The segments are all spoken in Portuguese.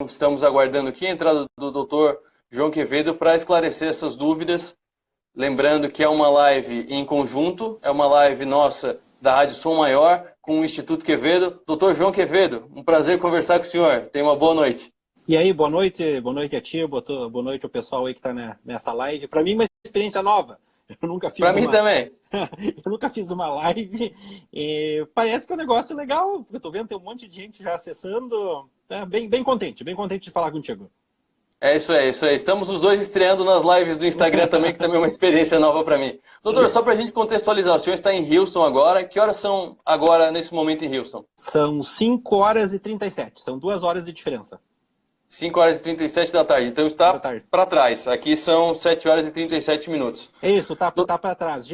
Estamos aguardando aqui a entrada do Dr. João Quevedo para esclarecer essas dúvidas. Lembrando que é uma live em conjunto, é uma live nossa da Rádio Som Maior com o Instituto Quevedo. Dr. João Quevedo, um prazer conversar com o senhor. Tenha uma boa noite. E aí, boa noite a ti, boa noite ao pessoal aí que está nessa live. Para mim, uma experiência nova. Eu nunca fiz Para mim também. Eu nunca fiz uma live. E parece que é um negócio legal. Eu estou vendo tem um monte de gente já acessando. Bem contente de falar contigo. É isso aí. Estamos os dois estreando nas lives do Instagram também, que também é uma experiência nova para mim. Doutor, só para a gente contextualizar, o senhor está em Houston agora. Que horas são agora, nesse momento, em Houston? São 5h37, são 2 horas de diferença. 5h37 da tarde, então está para trás. Aqui são 7h37 minutos. É isso, tá para trás.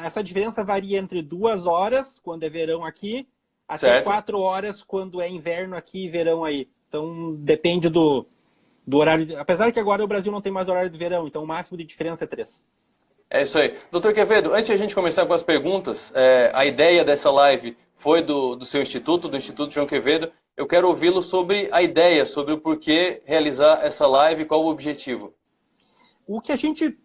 Essa diferença varia entre 2 horas, quando é verão aqui, até certo. 4 horas, quando é inverno aqui e verão aí. Então, depende do horário. Apesar que agora o Brasil não tem mais horário de verão, então o máximo de diferença é 3. É isso aí. Doutor Quevedo, antes de a gente começar com as perguntas, a ideia dessa live foi do seu instituto, do Instituto João Quevedo. Eu quero ouvi-lo sobre a ideia, sobre o porquê realizar essa live, qual o objetivo. O que a gente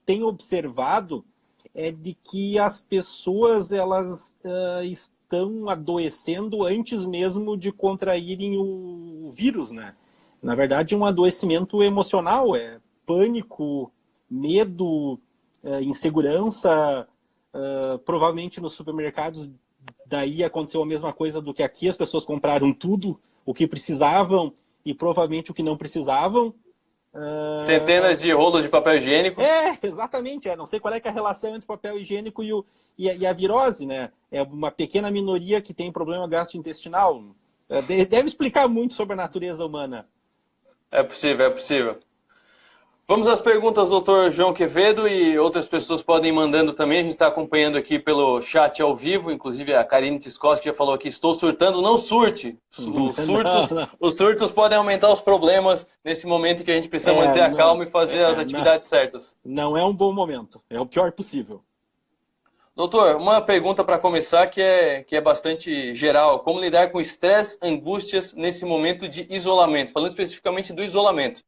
tem observado é de que as pessoas elas estão adoecendo antes mesmo de contraírem o vírus, né? Na verdade, é um adoecimento emocional, é pânico, medo, insegurança. Provavelmente nos supermercados daí aconteceu a mesma coisa do que aqui, as pessoas compraram tudo o que precisavam e provavelmente o que não precisavam. Centenas de rolos de papel higiênico. Exatamente. Não sei qual é que é a relação entre o papel higiênico e a virose, né? É uma pequena minoria que tem problema gastrointestinal. Deve explicar muito sobre a natureza humana. É possível. Vamos às perguntas, doutor João Quevedo, e outras pessoas podem ir mandando também. A gente está acompanhando aqui pelo chat ao vivo, inclusive a Karine Tiscos que já falou aqui, estou surtando, não surte. Os surtos podem aumentar os problemas nesse momento em que a gente precisa manter a calma e fazer as atividades certas. Não é um bom momento, é o pior possível. Doutor, uma pergunta para começar que é bastante geral. Como lidar com estresse, angústias nesse momento de isolamento? Falando especificamente do isolamento.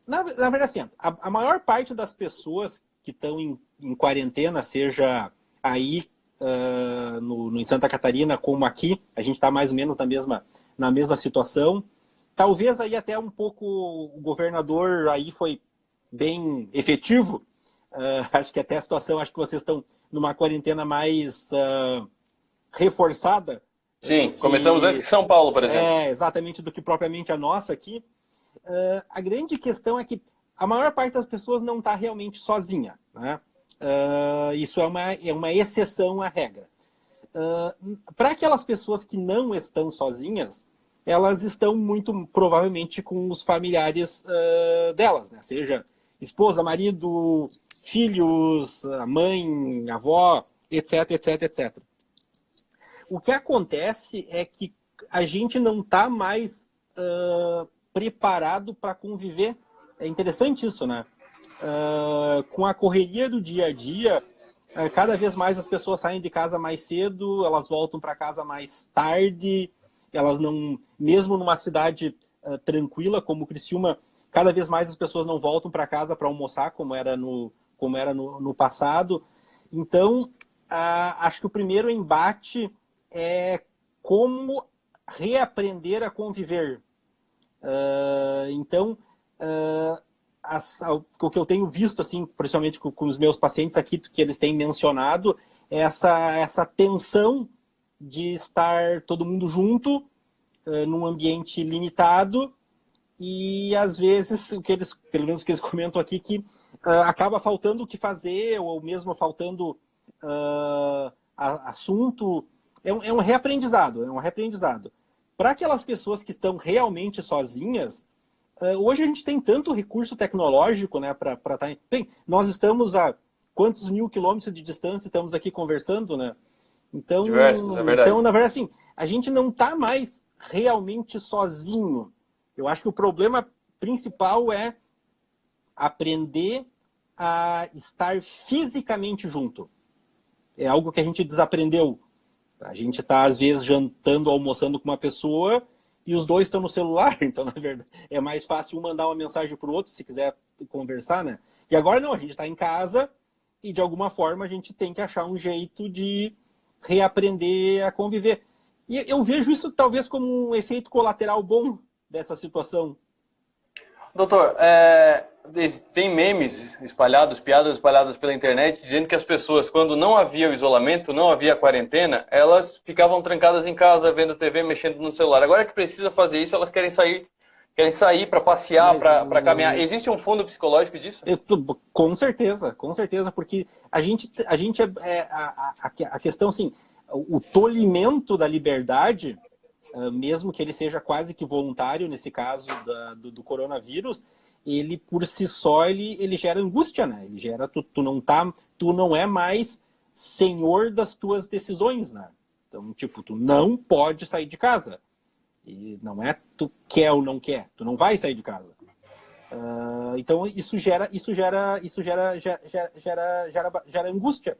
Na verdade, assim, a maior parte das pessoas que estão em quarentena, seja aí em Santa Catarina como aqui, a gente está mais ou menos na mesma situação. Talvez aí até um pouco o governador aí foi bem efetivo. Acho que até a situação, acho que vocês estão numa quarentena mais reforçada. Sim, começamos antes que São Paulo, por exemplo. Exatamente, do que propriamente a nossa aqui. A grande questão é que a maior parte das pessoas não está realmente sozinha, né? Isso é uma exceção à regra. Para aquelas pessoas que não estão sozinhas, elas estão muito provavelmente com os familiares delas, né? Seja esposa, marido, filhos, mãe, avó, etc. O que acontece é que a gente não está mais preparado para conviver. É interessante isso, né? Com a correria do dia a dia, cada vez mais as pessoas saem de casa mais cedo, elas voltam para casa mais tarde, elas não, mesmo numa cidade tranquila como Criciúma, cada vez mais as pessoas não voltam para casa para almoçar como era no passado. Então, acho que o primeiro embate é como reaprender a conviver. Então, o que eu tenho visto, assim, principalmente com os meus pacientes aqui, que eles têm mencionado, é essa tensão de estar todo mundo junto, num ambiente limitado, e às vezes, pelo menos o que eles comentam aqui, que acaba faltando o que fazer, ou mesmo faltando assunto. É um reaprendizado, Para aquelas pessoas que estão realmente sozinhas, hoje a gente tem tanto recurso tecnológico, né, para estar... Bem, nós estamos a quantos mil quilômetros de distância, estamos aqui conversando, né? Então, Diversos, é verdade. Então, na verdade, assim, a gente não está mais realmente sozinho. Eu acho que o problema principal é aprender a estar fisicamente junto. É algo que a gente desaprendeu. A gente está, às vezes, jantando, almoçando com uma pessoa e os dois estão no celular, então, na verdade, é mais fácil um mandar uma mensagem para o outro, se quiser conversar, né? E agora não, a gente está em casa e, de alguma forma, a gente tem que achar um jeito de reaprender a conviver. E eu vejo isso, talvez, como um efeito colateral bom dessa situação. Doutor, tem memes espalhados, piadas espalhadas pela internet, dizendo que as pessoas, quando não havia o isolamento, não havia a quarentena, elas ficavam trancadas em casa, vendo TV, mexendo no celular. Agora que precisa fazer isso, elas querem sair para passear, para caminhar. Existe um fundo psicológico disso? Com certeza, porque a questão, assim, o tolimento da liberdade, mesmo que ele seja quase que voluntário, nesse caso do coronavírus, ele por si só ele gera angústia, né? Ele gera, tu não é mais senhor das tuas decisões, né? Então, tipo, tu não pode sair de casa. E não é tu quer ou não quer, tu não vai sair de casa. Então isso gera angústia.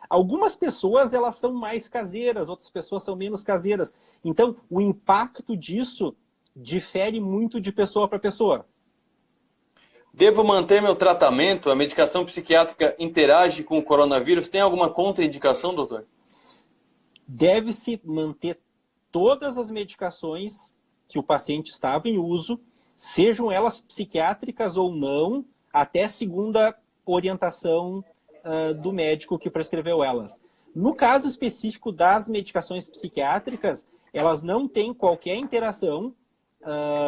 Algumas pessoas elas são mais caseiras, outras pessoas são menos caseiras. Então o impacto disso difere muito de pessoa para pessoa. Devo manter meu tratamento? A medicação psiquiátrica interage com o coronavírus? Tem alguma contraindicação, doutor? Deve-se manter todas as medicações que o paciente estava em uso, sejam elas psiquiátricas ou não, até segunda orientação do médico que prescreveu elas. No caso específico das medicações psiquiátricas, elas não têm qualquer interação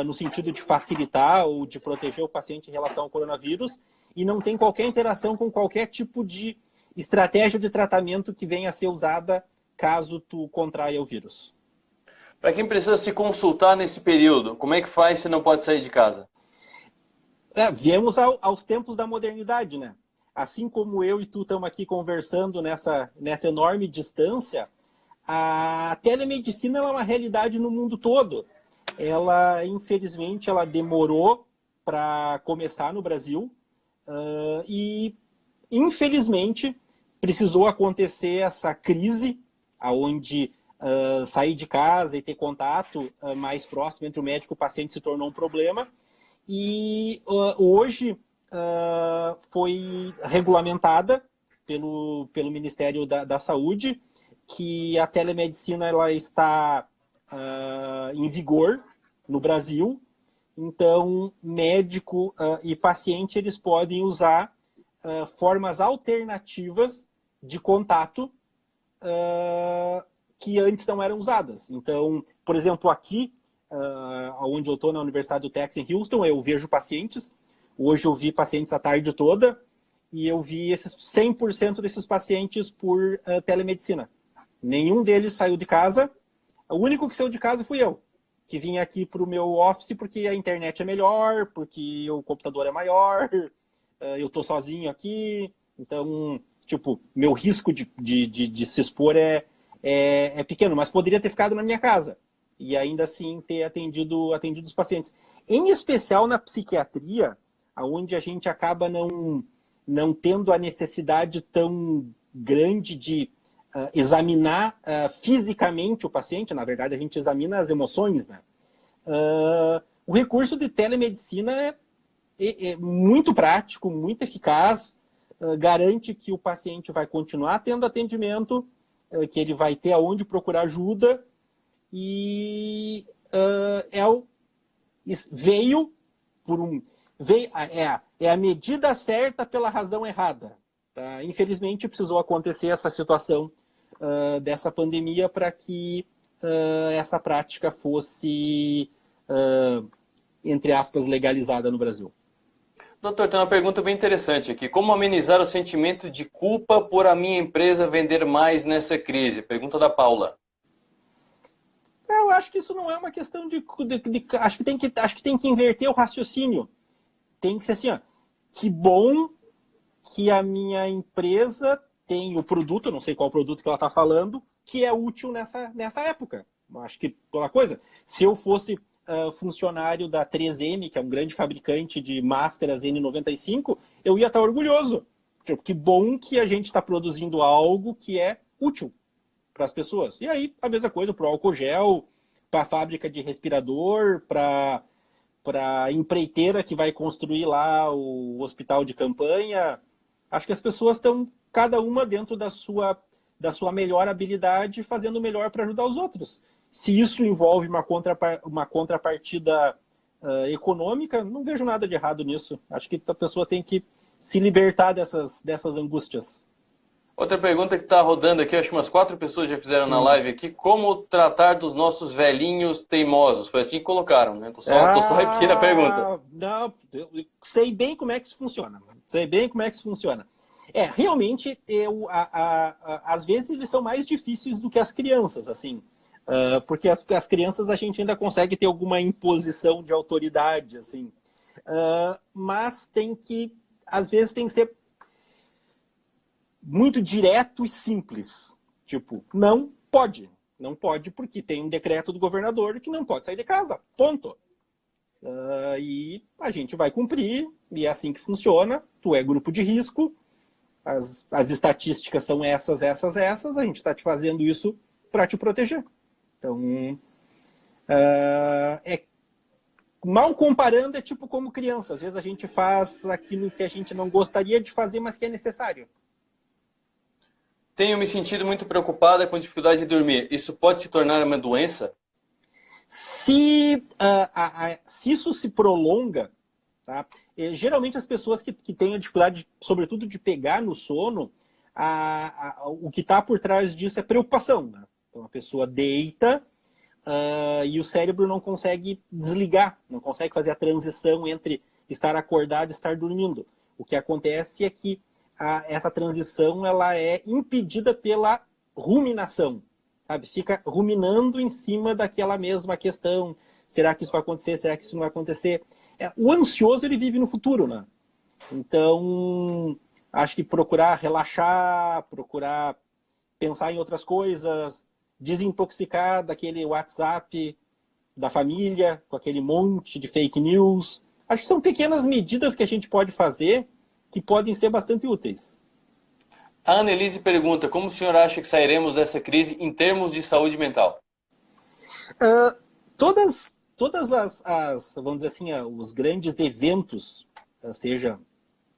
no sentido de facilitar ou de proteger o paciente em relação ao coronavírus e não tem qualquer interação com qualquer tipo de estratégia de tratamento que venha a ser usada caso tu contraia o vírus. Para quem precisa se consultar nesse período, como é que faz se não pode sair de casa? Viemos aos tempos da modernidade, né? Assim como eu e tu estamos aqui conversando nessa enorme distância, a telemedicina é uma realidade no mundo todo. Ela, infelizmente, ela demorou para começar no Brasil e, infelizmente, precisou acontecer essa crise onde sair de casa e ter contato mais próximo entre o médico e o paciente se tornou um problema. E hoje foi regulamentada pelo Ministério da Saúde que a telemedicina ela está em vigor no Brasil. Então, médico e paciente eles podem usar formas alternativas de contato que antes não eram usadas. Então, por exemplo, aqui, onde eu estou, na Universidade do Texas, em Houston, eu vejo pacientes. Hoje eu vi pacientes a tarde toda e eu vi 100% desses pacientes por telemedicina. Nenhum deles saiu de casa. O único que saiu de casa fui eu, que vim aqui para o meu office porque a internet é melhor, porque o computador é maior, eu estou sozinho aqui. Então, tipo, meu risco de se expor é pequeno, mas poderia ter ficado na minha casa e ainda assim ter atendido os pacientes. Em especial na psiquiatria, onde a gente acaba não tendo a necessidade tão grande de examinar fisicamente o paciente. Na verdade, a gente examina as emoções, né? O recurso de telemedicina é muito prático, muito eficaz, garante que o paciente vai continuar tendo atendimento, que ele vai ter aonde procurar ajuda e veio a medida certa pela razão errada. Tá? Infelizmente, precisou acontecer essa situação dessa pandemia para que essa prática fosse, entre aspas, legalizada no Brasil. Doutor, tem uma pergunta bem interessante aqui. Como amenizar o sentimento de culpa por a minha empresa vender mais nessa crise? Pergunta da Paula. Eu acho que isso não é uma questão acho que tem que inverter o raciocínio. Tem que ser assim, ó, que bom que a minha empresa tem o produto, não sei qual produto que ela está falando, que é útil nessa época. Acho que pela coisa. Se eu fosse funcionário da 3M, que é um grande fabricante de máscaras N95, eu ia estar orgulhoso. Tipo, que bom que a gente está produzindo algo que é útil para as pessoas. E aí, a mesma coisa para o álcool gel, a fábrica de respirador, para a empreiteira que vai construir lá o hospital de campanha. Acho que as pessoas estão, cada uma dentro da sua melhor habilidade, fazendo o melhor para ajudar os outros. Se isso envolve uma contrapartida econômica, não vejo nada de errado nisso. Acho que a pessoa tem que se libertar dessas angústias. Outra pergunta que está rodando aqui, acho que umas 4 pessoas já fizeram na live aqui, como tratar dos nossos velhinhos teimosos? Foi assim que colocaram, né? Tô só repetindo a pergunta. Não, eu sei bem como é que isso funciona. Realmente, às vezes eles são mais difíceis do que as crianças, assim. Porque as crianças a gente ainda consegue ter alguma imposição de autoridade, assim. Mas às vezes tem que ser muito direto e simples. Tipo, não pode. Não pode porque tem um decreto do governador que não pode sair de casa. Ponto. E a gente vai cumprir, e é assim que funciona. Tu é grupo de risco, as estatísticas são essas, a gente está te fazendo isso para te proteger. Então, mal comparando, é tipo como criança. Às vezes a gente faz aquilo que a gente não gostaria de fazer, mas que é necessário. Tenho me sentido muito preocupada com dificuldade de dormir. Isso pode se tornar uma doença? Se isso se prolonga, tá? Geralmente as pessoas que têm a dificuldade, sobretudo, de pegar no sono, o que está por trás disso é preocupação. Né? Então a pessoa deita e o cérebro não consegue desligar, não consegue fazer a transição entre estar acordado e estar dormindo. O que acontece é que essa transição ela é impedida pela ruminação. Sabe? Fica ruminando em cima daquela mesma questão. Será que isso vai acontecer? Será que isso não vai acontecer? O ansioso, ele vive no futuro, né? Então, acho que procurar relaxar, procurar pensar em outras coisas, desintoxicar daquele WhatsApp da família, com aquele monte de fake news. Acho que são pequenas medidas que a gente pode fazer que podem ser bastante úteis. A Annelise pergunta, como o senhor acha que sairemos dessa crise em termos de saúde mental? Todas vamos dizer assim, os grandes eventos, seja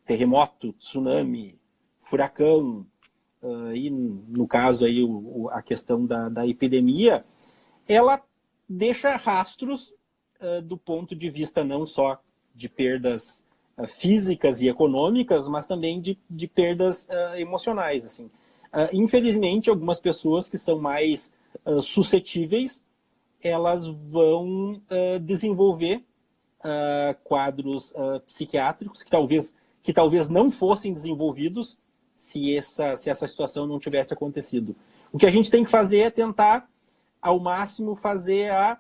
terremoto, tsunami, furacão, e no caso aí a questão da epidemia, ela deixa rastros do ponto de vista não só de perdas físicas e econômicas, mas também de perdas emocionais. Assim. Infelizmente, algumas pessoas que são mais suscetíveis, elas vão desenvolver quadros psiquiátricos que talvez não fossem desenvolvidos se essa situação não tivesse acontecido. O que a gente tem que fazer é tentar, ao máximo, fazer a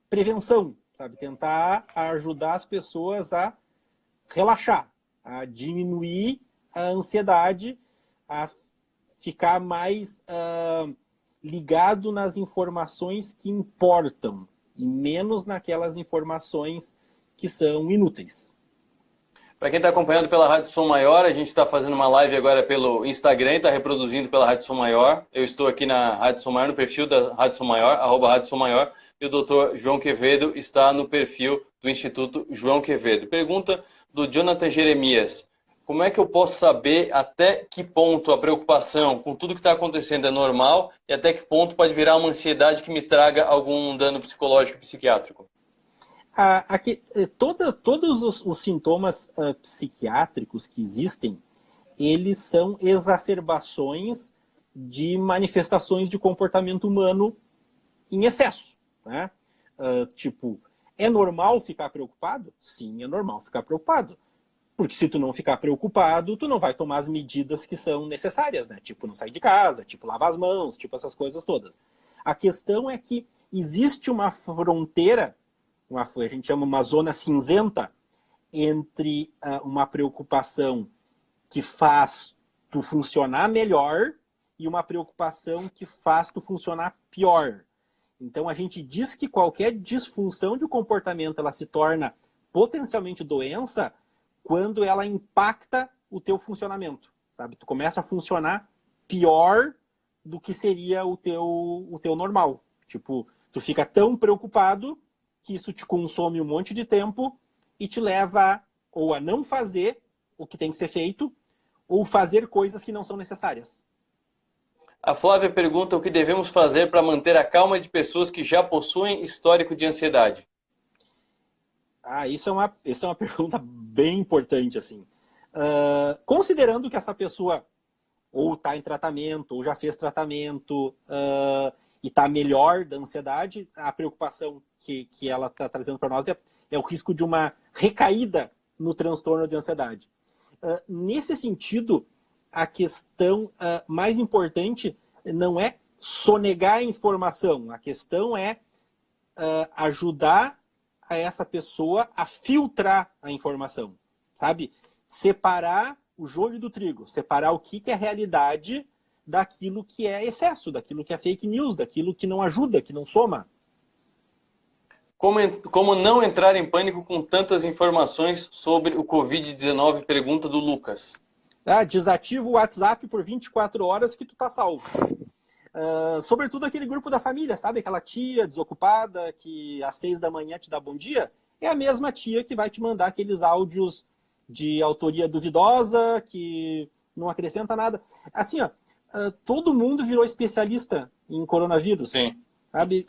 prevenção, sabe? Tentar ajudar as pessoas a relaxar, a diminuir a ansiedade, a ficar mais ligado nas informações que importam e menos naquelas informações que são inúteis. Para quem está acompanhando pela Rádio Som Maior, a gente está fazendo uma live agora pelo Instagram, está reproduzindo pela Rádio Som Maior. Eu estou aqui na Rádio Som Maior, no perfil da Rádio Som Maior, @Rádio Som Maior, e o Dr. João Quevedo está no perfil do Instituto João Quevedo. Pergunta do Jonathan Jeremias. Como é que eu posso saber até que ponto a preocupação com tudo que está acontecendo é normal e até que ponto pode virar uma ansiedade que me traga algum dano psicológico e psiquiátrico? Todos os sintomas psiquiátricos que existem, eles são exacerbações de manifestações de comportamento humano em excesso. Né? Tipo, é normal ficar preocupado? Sim, é normal ficar preocupado. Porque se tu não ficar preocupado, tu não vai tomar as medidas que são necessárias, né? Tipo, não sair de casa, tipo, lavar as mãos, tipo, essas coisas todas. A questão é que existe uma fronteira, a gente chama uma zona cinzenta, entre uma preocupação que faz tu funcionar melhor e uma preocupação que faz tu funcionar pior. Então, a gente diz que qualquer disfunção de comportamento ela se torna potencialmente doença quando ela impacta o teu funcionamento, sabe? Tu começa a funcionar pior do que seria o teu normal. Tipo, Tu fica tão preocupado que isso te consome um monte de tempo e te leva ou a não fazer o que tem que ser feito, ou fazer coisas que não são necessárias. A Flávia pergunta o que devemos fazer para manter a calma de pessoas que já possuem histórico de ansiedade. Isso é uma pergunta bem importante, assim. Considerando que essa pessoa ou está em tratamento, ou já fez tratamento, e está melhor da ansiedade, a preocupação que ela está trazendo para nós é o risco de uma recaída no transtorno de ansiedade. Nesse sentido, a questão mais importante não é sonegar a informação, a questão é ajudar a essa pessoa a filtrar a informação, sabe? Separar o joio do trigo, separar o que é realidade daquilo que é excesso, daquilo que é fake news, daquilo que não ajuda, que não soma. Como não entrar em pânico com tantas informações sobre o Covid-19? Pergunta do Lucas. Desativa o WhatsApp por 24 horas que tu tá salvo. Sobretudo aquele grupo da família, sabe? Aquela tia desocupada que às 6 da manhã te dá bom dia. É a mesma tia que vai te mandar aqueles áudios de autoria duvidosa, que não acrescenta nada. Assim, todo mundo virou especialista em coronavírus. Sim. Sabe?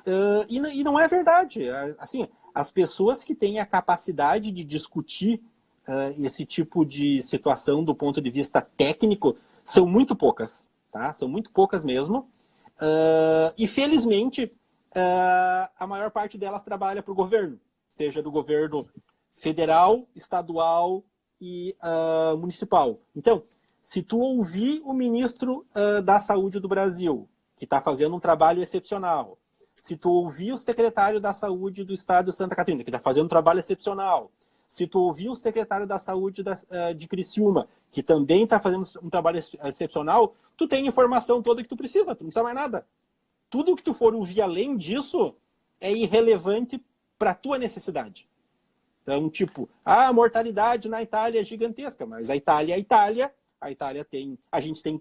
E não é verdade. Assim, as pessoas que têm a capacidade de discutir esse tipo de situação do ponto de vista técnico são muito poucas. Tá? São muito poucas mesmo. E, felizmente, a maior parte delas trabalha para o governo. Seja do governo federal, estadual e municipal. Então, se tu ouvir o ministro da Saúde do Brasil, que está fazendo um trabalho excepcional, se tu ouvir o secretário da Saúde do Estado de Santa Catarina, que está fazendo um trabalho excepcional, se tu ouvir o secretário da Saúde de Criciúma, que também está fazendo um trabalho excepcional, tu tem a informação toda que tu precisa, tu não precisa mais nada. Tudo que tu for ouvir além disso é irrelevante para a tua necessidade. Então, tipo, a mortalidade na Itália é gigantesca, mas a Itália é a Itália, a gente tem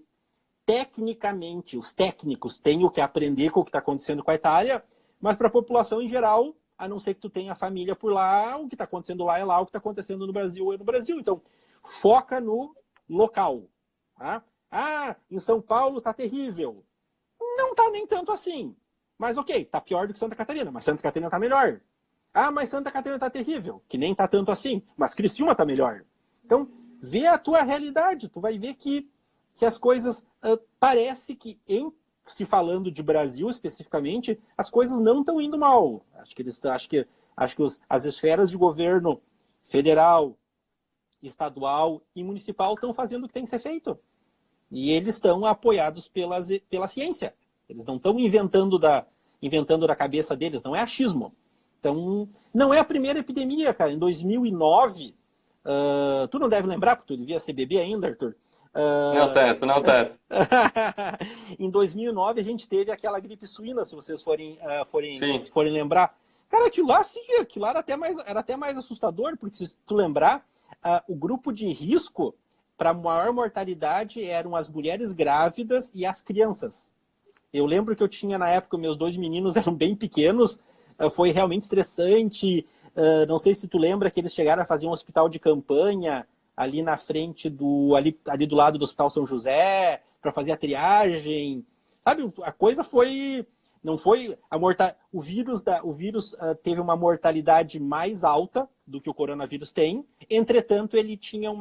tecnicamente, os técnicos têm o que aprender com o que está acontecendo com a Itália, mas para a população em geral, a não ser que tu tenha família por lá, o que está acontecendo lá é lá, o que está acontecendo no Brasil é no Brasil. Então, foca no local. Tá? Em São Paulo está terrível. Não está nem tanto assim. Mas ok, está pior do que Santa Catarina, mas Santa Catarina está melhor. Mas Santa Catarina está terrível, que nem está tanto assim, mas Criciúma está melhor. Então, vê a tua realidade, tu vai ver que as coisas, parece que, se falando de Brasil especificamente, as coisas não estão indo mal. Acho que as esferas de governo federal, estadual e municipal estão fazendo o que tem que ser feito. E eles estão apoiados pela ciência. Eles não estão inventando da cabeça deles, não é achismo. Então, não é a primeira epidemia, cara. Em 2009, tu não deve lembrar, porque tu devia ser bebê ainda, Arthur. Não tanto. Em 2009 a gente teve aquela gripe suína, se vocês forem lembrar. Cara, aquilo lá era até mais assustador, porque se tu lembrar, o grupo de risco para maior mortalidade eram as mulheres grávidas e as crianças. Eu lembro que eu tinha na época, meus 2 meninos eram bem pequenos, foi realmente estressante. Não sei se tu lembra que eles chegaram a fazer um hospital de campanha ali na frente ali do lado do Hospital São José, para fazer a triagem. Sabe, a coisa foi... Não foi... O vírus teve uma mortalidade mais alta do que o coronavírus tem. Entretanto, ele tinha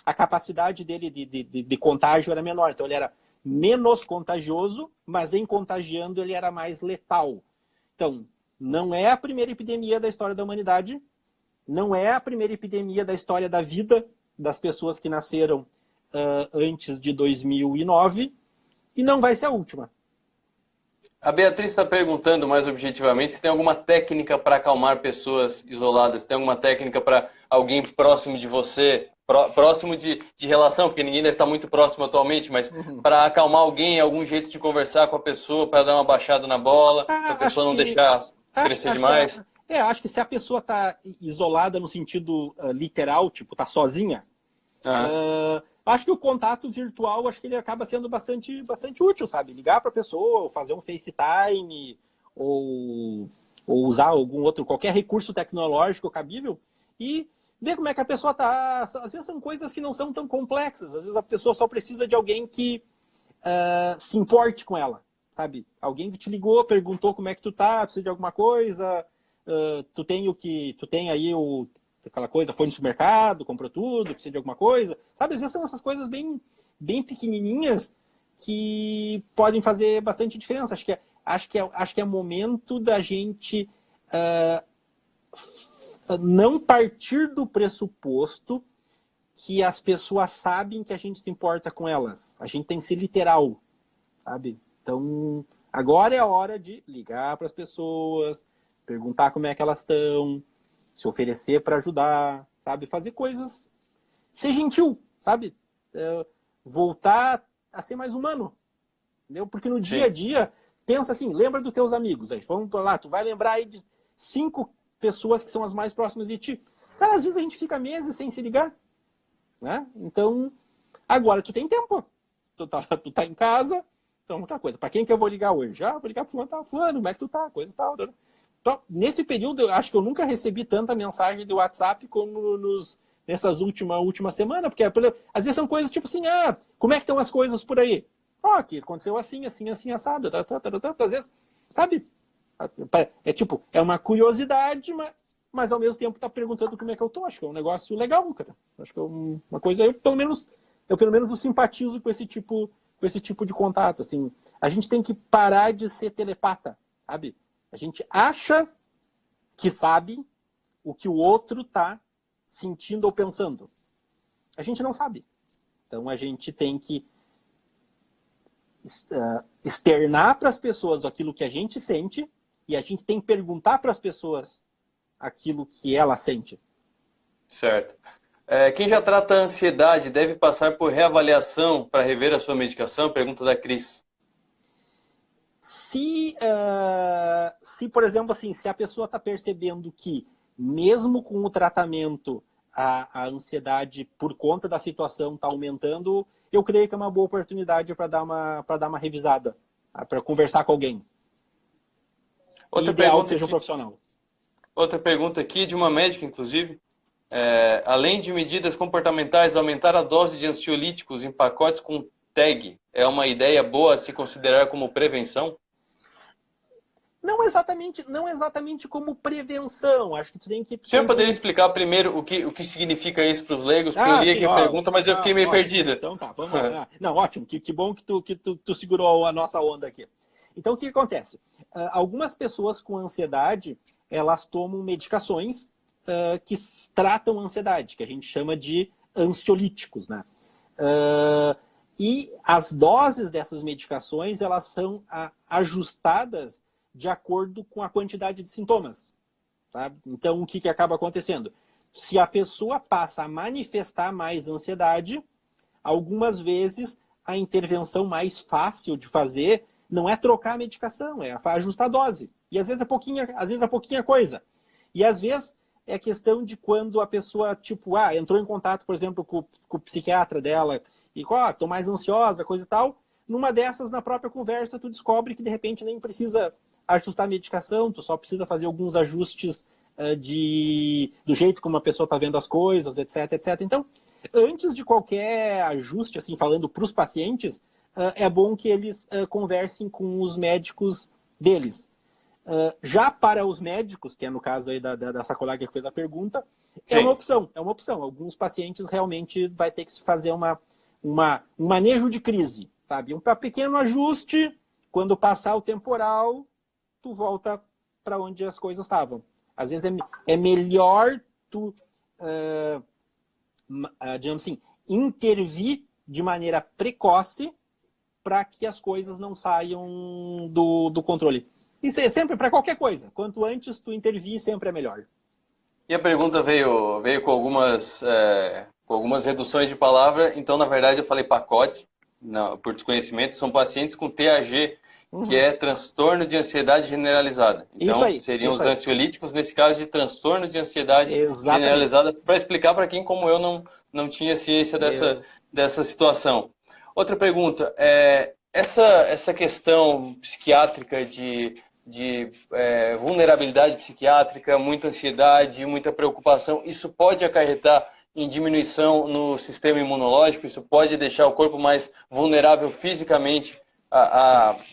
a capacidade dele de contágio era menor. Então, ele era menos contagioso, mas em contagiando ele era mais letal. Então, não é a primeira epidemia da história da humanidade. Não é a primeira epidemia da história da vida das pessoas que nasceram antes de 2009 e não vai ser a última. A Beatriz está perguntando mais objetivamente se tem alguma técnica para acalmar pessoas isoladas, tem alguma técnica para alguém próximo de você, próximo de relação, porque ninguém deve estar muito próximo atualmente, mas para acalmar alguém, algum jeito de conversar com a pessoa, para dar uma baixada na bola, para a pessoa não deixar crescer demais. Acho que se a pessoa está isolada no sentido literal, tipo, está sozinha, acho que o contato virtual, acho que ele acaba sendo bastante útil, sabe? Ligar para a pessoa, ou fazer um FaceTime, ou usar algum outro, qualquer recurso tecnológico cabível e ver como é que a pessoa está. Às vezes são coisas que não são tão complexas, às vezes a pessoa só precisa de alguém que se importe com ela, sabe? Alguém que te ligou, perguntou como é que tu tá, precisa de alguma coisa, tu tem aí aquela coisa, foi no supermercado, comprou tudo, precisa de alguma coisa, sabe? Às vezes são essas coisas bem, bem pequenininhas que podem fazer bastante diferença. Acho que é momento da gente não partir do pressuposto que as pessoas sabem que a gente se importa com elas. A gente tem que ser literal, sabe? Então, agora é a hora de ligar para as pessoas, perguntar como é que elas estão, se oferecer para ajudar, sabe? Fazer coisas, ser gentil, sabe? Voltar a ser mais humano, entendeu? Porque no dia a dia, pensa assim, lembra dos teus amigos, aí vamos lá, tu vai lembrar aí de 5 pessoas que são as mais próximas de ti. Cara, às vezes a gente fica meses sem se ligar, né? Então, agora tu tem tempo. Tu tá em casa, então outra coisa. Para quem que eu vou ligar hoje? Vou ligar pro fulano, fulano, como é que tu tá? Coisa e tal. Então, nesse período, eu acho que eu nunca recebi tanta mensagem de WhatsApp como nessas última semana, porque às vezes são coisas tipo assim, como é que estão as coisas por aí? Que aconteceu assim, assado. Às vezes, sabe? É tipo, é uma curiosidade, mas ao mesmo tempo tá perguntando como é que eu tô. Acho que é um negócio legal, cara. Acho que é uma coisa, eu pelo menos eu simpatizo com esse tipo de contato, assim. A gente tem que parar de ser telepata, sabe? A gente acha que sabe o que o outro tá sentindo ou pensando. A gente não sabe. Então a gente tem que externar para as pessoas aquilo que a gente sente e a gente tem que perguntar para as pessoas aquilo que ela sente. Certo. Quem já trata a ansiedade deve passar por reavaliação para rever a sua medicação? Pergunta da Cris. Se, por exemplo, assim, se a pessoa está percebendo que, mesmo com o tratamento, a ansiedade, por conta da situação, está aumentando, eu creio que é uma boa oportunidade para dar uma revisada, para conversar com alguém. Outra ideal pergunta que seja um aqui, profissional. outra pergunta aqui de uma médica, inclusive. Além de medidas comportamentais, aumentar a dose de ansiolíticos em pacotes com TAG é uma ideia boa a se considerar como prevenção? Não exatamente como prevenção. Acho que tu tem que... O senhor poderia explicar primeiro o que significa isso para os leigos? Porque eu li aqui a pergunta, mas eu fiquei meio perdida. Então tá, vamos lá. Não, ótimo, que bom que tu segurou a nossa onda aqui. Então o que acontece? Algumas pessoas com ansiedade, elas tomam medicações que tratam a ansiedade, que a gente chama de ansiolíticos, né? E as doses dessas medicações, elas são ajustadas de acordo com a quantidade de sintomas. Tá? Então, o que acaba acontecendo? Se a pessoa passa a manifestar mais ansiedade, algumas vezes a intervenção mais fácil de fazer não é trocar a medicação, é ajustar a dose. E às vezes é pouquinha coisa. E às vezes é questão de quando a pessoa, tipo, entrou em contato, por exemplo, com o psiquiatra dela e, tô mais ansiosa, coisa e tal. Numa dessas, na própria conversa, tu descobre que de repente nem precisa ajustar a medicação, tu só precisa fazer alguns ajustes do jeito como a pessoa está vendo as coisas, etc, etc. Então, antes de qualquer ajuste, assim, falando para os pacientes, é bom que eles conversem com os médicos deles. Já para os médicos, que é no caso aí dessa colega que fez a pergunta, é uma opção. Alguns pacientes realmente vai ter que se fazer um manejo de crise, sabe? Um pequeno ajuste, quando passar o temporal, tu volta para onde as coisas estavam. Às vezes é melhor tu, digamos assim, intervir de maneira precoce para que as coisas não saiam do controle. Isso é sempre para qualquer coisa. Quanto antes tu intervir, sempre é melhor. E a pergunta veio com algumas reduções de palavra. Então, na verdade, eu falei pacotes, por desconhecimento. São pacientes com TAG, que é transtorno de ansiedade generalizada. Então, seriam os ansiolíticos, nesse caso, de transtorno de ansiedade generalizada, para explicar para quem, como eu, não tinha ciência dessa situação. Outra pergunta, essa questão psiquiátrica de vulnerabilidade psiquiátrica, muita ansiedade, muita preocupação. Isso pode acarretar em diminuição no sistema imunológico? Isso pode deixar o corpo mais vulnerável fisicamente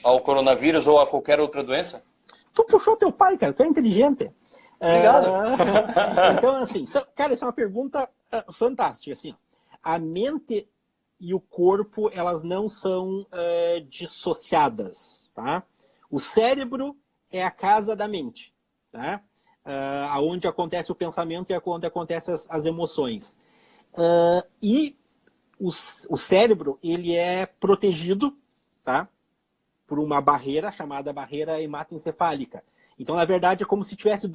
ao coronavírus ou a qualquer outra doença? Tu puxou teu pai, cara, tu é inteligente. Obrigado. Então, assim, cara, essa é uma pergunta fantástica. Assim, a mente e o corpo, elas não são dissociadas, tá? O cérebro é a casa da mente, tá? Onde acontece o pensamento e onde acontecem as emoções. E o cérebro, ele é protegido, tá? Por uma barreira chamada barreira hematoencefálica. Então, na verdade, é como se tivesse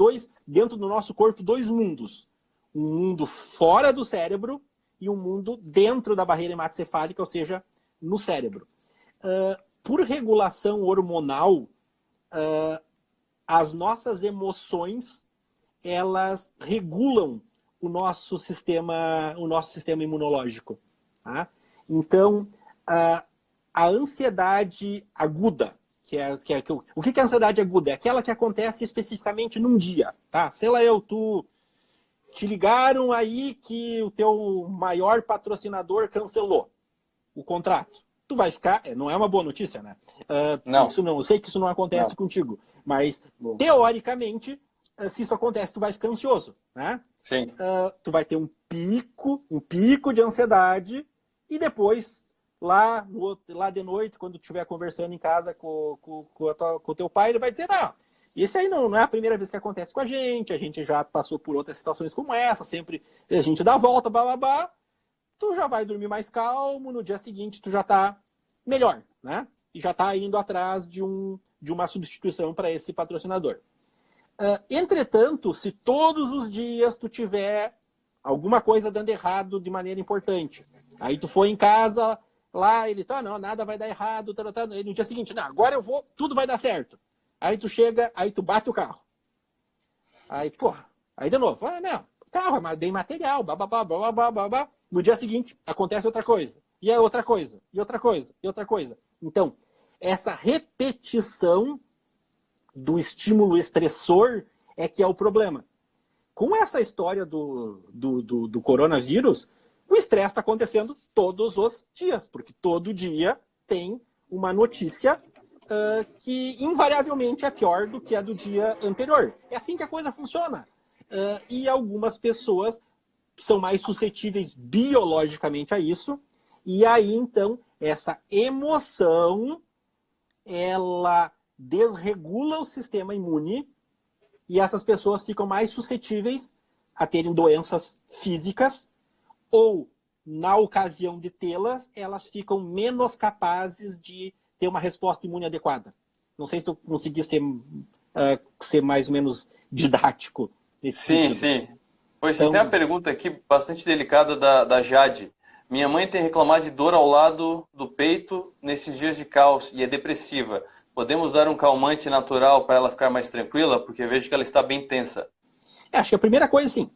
dentro do nosso corpo, dois mundos. Um mundo fora do cérebro e um mundo dentro da barreira hematoencefálica, ou seja, no cérebro. Por regulação hormonal, as nossas emoções, elas regulam o nosso sistema imunológico. Tá? Então, a ansiedade aguda, o que é a ansiedade aguda? É aquela que acontece especificamente num dia, tá? Sei lá tu te ligaram aí que o teu maior patrocinador cancelou o contrato. Tu vai ficar, não é uma boa notícia, né? Não. Eu sei que isso não acontece contigo, mas teoricamente, se isso acontece, tu vai ficar ansioso, né? Sim. Tu vai ter um pico de ansiedade e depois lá de noite, quando tu estiver conversando em casa com o teu pai, ele vai dizer, não, isso aí não é a primeira vez que acontece com a gente já passou por outras situações como essa, sempre a gente dá a volta, blá, blá, blá, tu já vai dormir mais calmo, no dia seguinte tu já tá melhor, né? E já tá indo atrás de uma substituição para esse patrocinador. Entretanto, se todos os dias tu tiver alguma coisa dando errado de maneira importante, aí tu foi em casa, lá ele não, nada vai dar errado, e no dia seguinte, não, agora eu vou, tudo vai dar certo. Aí tu chega, aí tu bate o carro. Aí, aí de novo, não, carro, dei material, babá. No dia seguinte, acontece outra coisa, e é outra coisa, e outra coisa, e outra coisa. Então, essa repetição do estímulo estressor é que é o problema. Com essa história do coronavírus, o estresse está acontecendo todos os dias, porque todo dia tem uma notícia que invariavelmente é pior do que a do dia anterior. É assim que a coisa funciona. E algumas pessoas são mais suscetíveis biologicamente a isso, e aí, então, essa emoção, ela desregula o sistema imune e essas pessoas ficam mais suscetíveis a terem doenças físicas ou, na ocasião de tê-las, elas ficam menos capazes de ter uma resposta imune adequada. Não sei se eu consegui ser mais ou menos didático nesse sentido. Sim. Pois então, tem uma pergunta aqui bastante delicada da Jade. Minha mãe tem reclamado de dor ao lado do peito nesses dias de caos e é depressiva. Podemos dar um calmante natural para ela ficar mais tranquila? Porque eu vejo que ela está bem tensa. Acho que a primeira coisa, assim,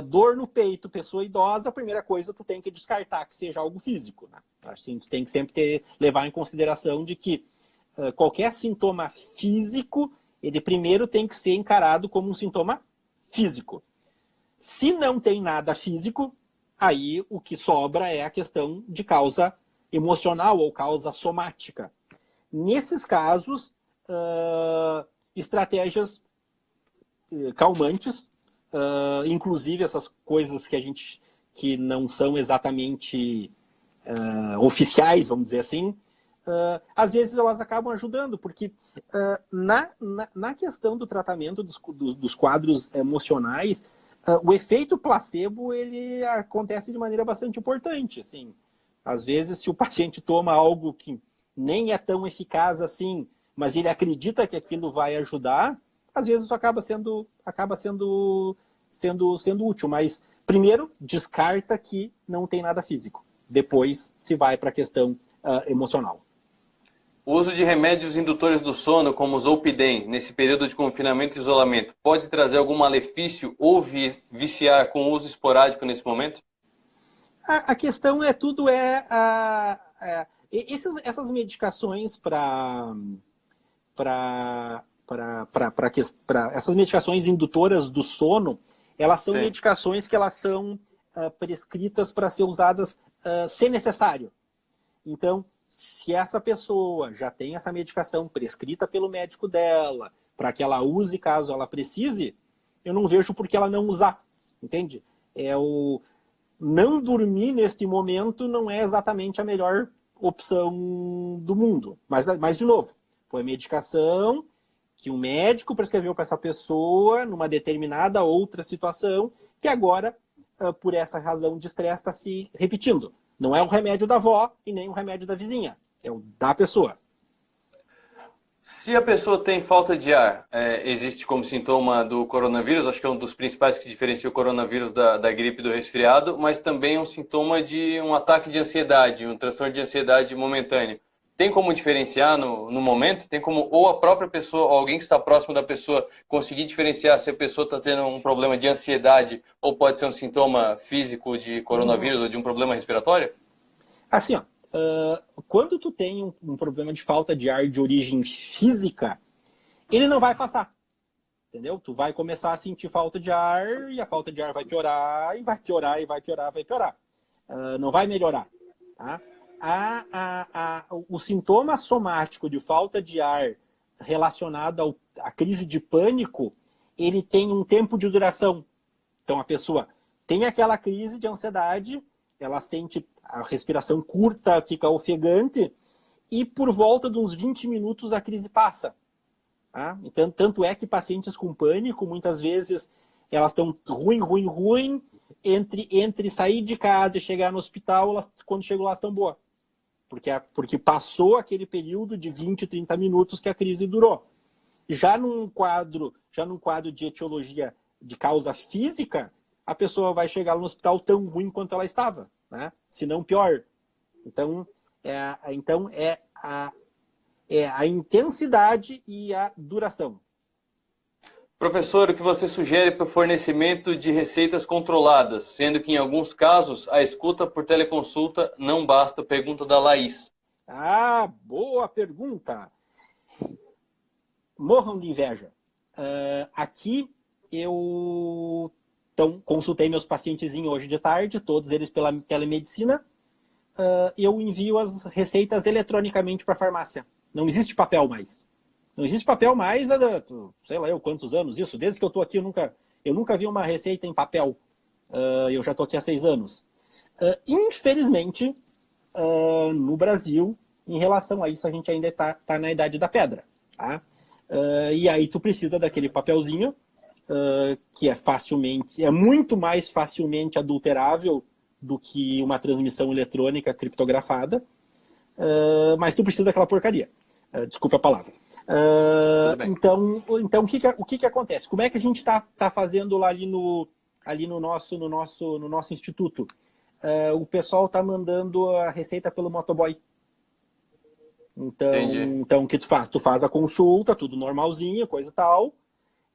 dor no peito, pessoa idosa, a primeira coisa tu tem que descartar que seja algo físico. Né? Assim, tu tem que sempre levar em consideração de que qualquer sintoma físico, ele primeiro tem que ser encarado como um sintoma físico. Se não tem nada físico, aí o que sobra é a questão de causa emocional ou causa somática. Nesses casos, estratégias calmantes, inclusive essas coisas que não são exatamente oficiais, vamos dizer assim, às vezes elas acabam ajudando, porque na questão do tratamento dos quadros emocionais, o efeito placebo ele acontece de maneira bastante importante. Assim. Às vezes, se o paciente toma algo que nem é tão eficaz assim, mas ele acredita que aquilo vai ajudar, às vezes isso acaba sendo útil. Mas, primeiro, descarta que não tem nada físico. Depois, se vai para a questão emocional. O uso de remédios indutores do sono, como o Zolpidem, nesse período de confinamento e isolamento, pode trazer algum malefício ou viciar com uso esporádico nesse momento? A questão essas medicações para para essas medicações indutoras do sono, elas são medicações que elas são prescritas para ser usadas se necessário. Então, se essa pessoa já tem essa medicação prescrita pelo médico dela, para que ela use caso ela precise, eu não vejo por que ela não usar, entende? Não dormir neste momento não é exatamente a melhor opção do mundo. Mas de novo, foi medicação que um médico prescreveu para essa pessoa numa determinada outra situação, que agora, por essa razão de estresse, está se repetindo. Não é um remédio da avó e nem um remédio da vizinha. É o da pessoa. Se a pessoa tem falta de ar, existe como sintoma do coronavírus, acho que é um dos principais que diferencia o coronavírus da gripe e do resfriado, mas também é um sintoma de um ataque de ansiedade, um transtorno de ansiedade momentâneo. Tem como diferenciar no momento? Tem como ou a própria pessoa, ou alguém que está próximo da pessoa, conseguir diferenciar se a pessoa está tendo um problema de ansiedade ou pode ser um sintoma físico de coronavírus ou de um problema respiratório? Assim, ó, quando tu tem um problema de falta de ar de origem física, ele não vai passar, entendeu? Tu vai começar a sentir falta de ar e a falta de ar vai piorar, e vai piorar, e vai piorar, vai piorar. Não vai melhorar, tá? O sintoma somático de falta de ar relacionado à crise de pânico, ele tem um tempo de duração. Então a pessoa tem aquela crise de ansiedade, ela sente a respiração curta, fica ofegante, e por volta de uns 20 minutos a crise passa. Tá? Então, tanto é que pacientes com pânico, muitas vezes, elas estão ruim, entre sair de casa e chegar no hospital, quando chegam lá estão boas. Porque passou aquele período de 20, 30 minutos que a crise durou. Já num quadro de etiologia de causa física, a pessoa vai chegar no hospital tão ruim quanto ela estava, né? Se não pior. Então, é a intensidade e a duração. Professor, o que você sugere para o fornecimento de receitas controladas, sendo que em alguns casos a escuta por teleconsulta não basta? Pergunta da Laís. Boa pergunta. Morram de inveja. Aqui eu consultei meus pacientezinhos hoje de tarde, todos eles pela telemedicina. Eu envio as receitas eletronicamente para a farmácia. Não existe papel mais. Não existe papel mais há, sei lá eu quantos anos isso. Desde que eu estou aqui, eu nunca vi uma receita em papel. Eu já estou aqui há 6 anos. Infelizmente, no Brasil, em relação a isso, a gente ainda está na idade da pedra. Tá? E aí tu precisa daquele papelzinho, que é muito mais facilmente adulterável do que uma transmissão eletrônica criptografada, mas tu precisa daquela porcaria. Desculpa a palavra. Então o que acontece? Como é que a gente está fazendo lá ali no nosso instituto? O pessoal está mandando a receita pelo motoboy. Então o que tu faz? Tu faz a consulta, tudo normalzinho, coisa e tal,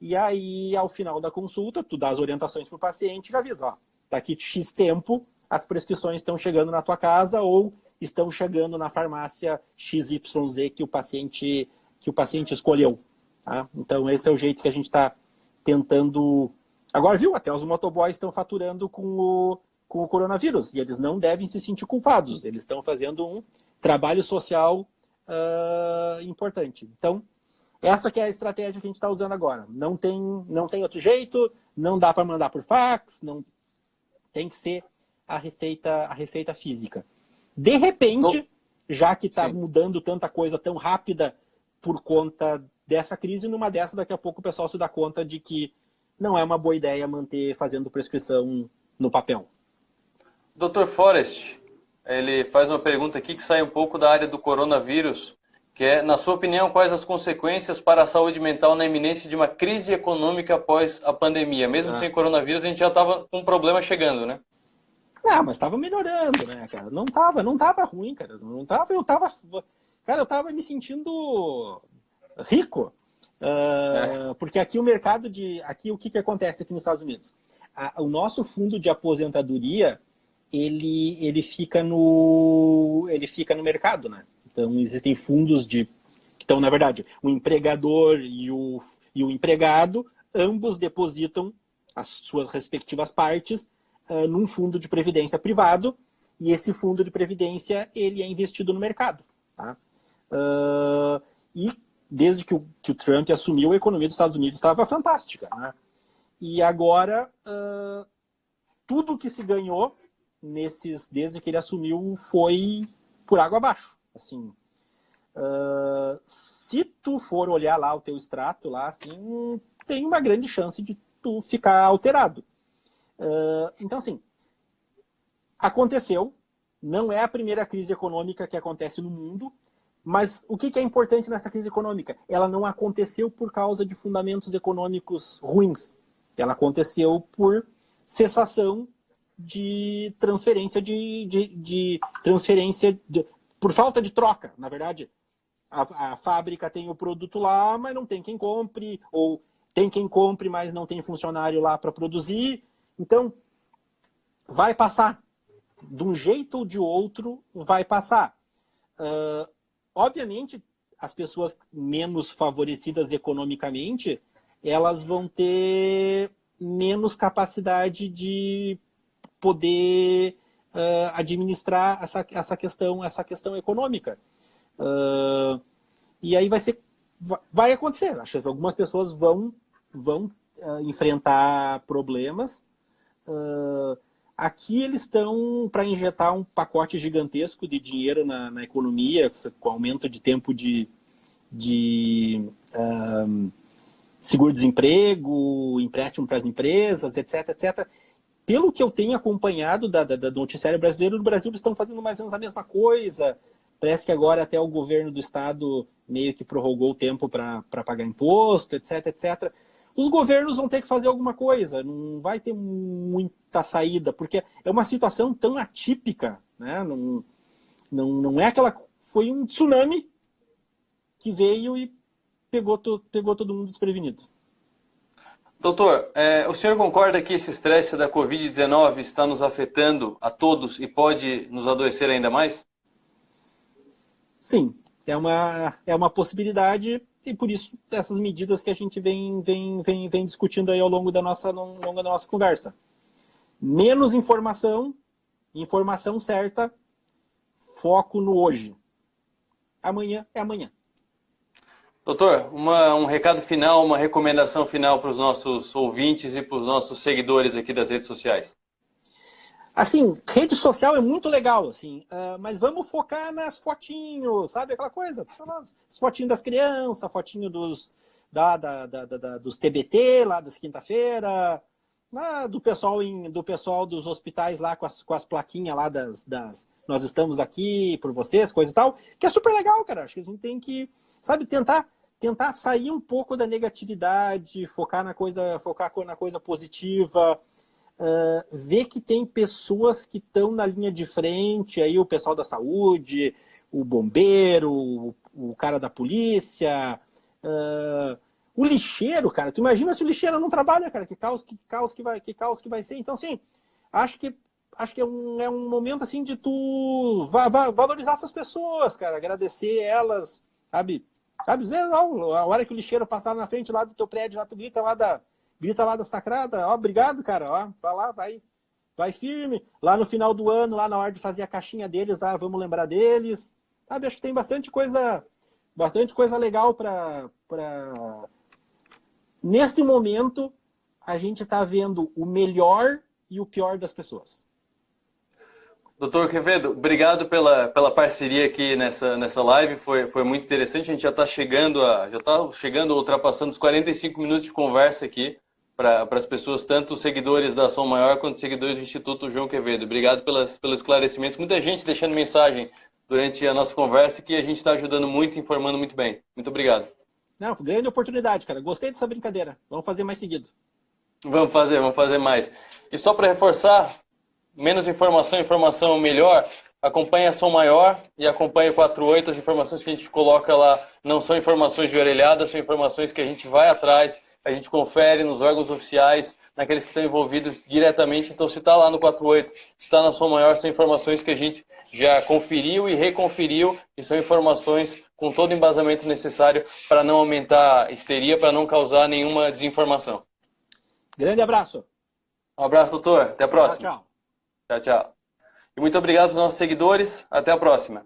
e aí ao final da consulta tu dá as orientações para o paciente e já avisa, ó, daqui X tempo as prescrições estão chegando na tua casa ou estão chegando na farmácia XYZ que o paciente escolheu. Tá? Então esse é o jeito que a gente está tentando. Agora, viu? Até os motoboys estão faturando com o coronavírus e eles não devem se sentir culpados. Eles estão fazendo um trabalho social importante. Então, essa que é a estratégia que a gente está usando agora. Não tem outro jeito, não dá para mandar por fax, não tem que ser a receita física. De repente, já que está mudando tanta coisa tão rápida por conta dessa crise, numa dessa, daqui a pouco o pessoal se dá conta de que não é uma boa ideia manter fazendo prescrição no papel. Dr. Forrest, ele faz uma pergunta aqui que sai um pouco da área do coronavírus, que é, na sua opinião, quais as consequências para a saúde mental na iminência de uma crise econômica após a pandemia? Mesmo sem coronavírus, a gente já estava com um problema chegando, né? Mas estava melhorando, né, cara? Não tava ruim, cara. Eu tava me sentindo rico. Porque aqui o mercado aqui o que acontece aqui nos Estados Unidos? O nosso fundo de aposentadoria, ele fica no mercado, né? Então existem fundos que Então, na verdade, o empregador e o empregado, ambos depositam as suas respectivas partes num fundo de previdência privado, e esse fundo de previdência ele é investido no mercado. Tá? E desde que o Trump assumiu, a economia dos Estados Unidos estava fantástica. Né? E agora, tudo que se ganhou desde que ele assumiu foi por água abaixo. Assim, se tu for olhar lá o teu extrato, lá, assim, tem uma grande chance de tu ficar alterado. Então, assim, aconteceu, não é a primeira crise econômica que acontece no mundo, mas o que é importante nessa crise econômica? Ela não aconteceu por causa de fundamentos econômicos ruins. Ela aconteceu por cessação de transferência por falta de troca. Na verdade, a fábrica tem o produto lá, mas não tem quem compre, ou tem quem compre, mas não tem funcionário lá para produzir. Então, vai passar. De um jeito ou de outro, vai passar. Obviamente, as pessoas menos favorecidas economicamente, elas vão ter menos capacidade de poder administrar essa questão econômica. E aí vai acontecer. Acho que algumas pessoas vão enfrentar problemas. Aqui eles estão para injetar um pacote gigantesco de dinheiro na economia, com aumento de tempo de seguro-desemprego, empréstimo para as empresas, etc, etc. Pelo que eu tenho acompanhado do noticiário brasileiro, no Brasil eles estão fazendo mais ou menos a mesma coisa. Parece que agora até o governo do estado meio que prorrogou o tempo para pagar imposto, etc, etc. Os governos vão ter que fazer alguma coisa, não vai ter muita saída, porque é uma situação tão atípica, né? Não é aquela... Foi um tsunami que veio e pegou todo mundo desprevenido. Doutor, o senhor concorda que esse estresse da Covid-19 está nos afetando a todos e pode nos adoecer ainda mais? Sim, é uma possibilidade, e por isso essas medidas que a gente vem discutindo aí ao longo da nossa conversa. Menos informação certa, foco no hoje. Amanhã é amanhã. Doutor, um recado final, uma recomendação final para os nossos ouvintes e para os nossos seguidores aqui das redes sociais. Assim, rede social é muito legal, assim, mas vamos focar nas fotinhos, sabe? Aquela coisa, as fotinhos das crianças, fotinho dos TBT lá das quinta-feira, do pessoal dos hospitais lá com as plaquinhas lá nós estamos aqui por vocês, coisa e tal, que é super legal, cara. Acho que a gente tem que, sabe, tentar sair um pouco da negatividade, focar na coisa positiva. Ver que tem pessoas que estão na linha de frente, aí o pessoal da saúde, o bombeiro, o cara da polícia, o lixeiro, cara. Tu imagina se o lixeiro não trabalha, cara? Que caos que vai ser. Então, assim, acho que é um momento assim de tu valorizar essas pessoas, cara, agradecer elas, sabe? Dizer, a hora que o lixeiro passar na frente lá do teu prédio, lá tu grita lá da sacrada, obrigado, cara, vai lá, vai firme. Lá no final do ano, lá na hora de fazer a caixinha deles, vamos lembrar deles. Sabe, acho que tem bastante coisa legal para... Neste momento, a gente está vendo o melhor e o pior das pessoas. Doutor Quevedo, obrigado pela parceria aqui nessa live, foi muito interessante. A gente já está chegando, ultrapassando os 45 minutos de conversa aqui para as pessoas, tanto os seguidores da Som Maior quanto os seguidores do Instituto João Quevedo. Obrigado pelos esclarecimentos. Muita gente deixando mensagem durante a nossa conversa que a gente está ajudando muito, informando muito bem. Muito obrigado. Não, grande oportunidade, cara. Gostei dessa brincadeira. Vamos fazer mais seguido. Vamos fazer mais. E só para reforçar, menos informação melhor. Acompanhe a Som Maior e acompanhe o 48. As informações que a gente coloca lá não são informações de orelhada, são informações que a gente vai atrás, a gente confere nos órgãos oficiais, naqueles que estão envolvidos diretamente. Então, se está lá no 48, está na Som Maior, são informações que a gente já conferiu e reconferiu, e são informações com todo o embasamento necessário para não aumentar a histeria, para não causar nenhuma desinformação. Grande abraço. Um abraço, doutor. Até a próxima. Tchau, tchau. Tchau, tchau. E muito obrigado para os nossos seguidores. Até a próxima.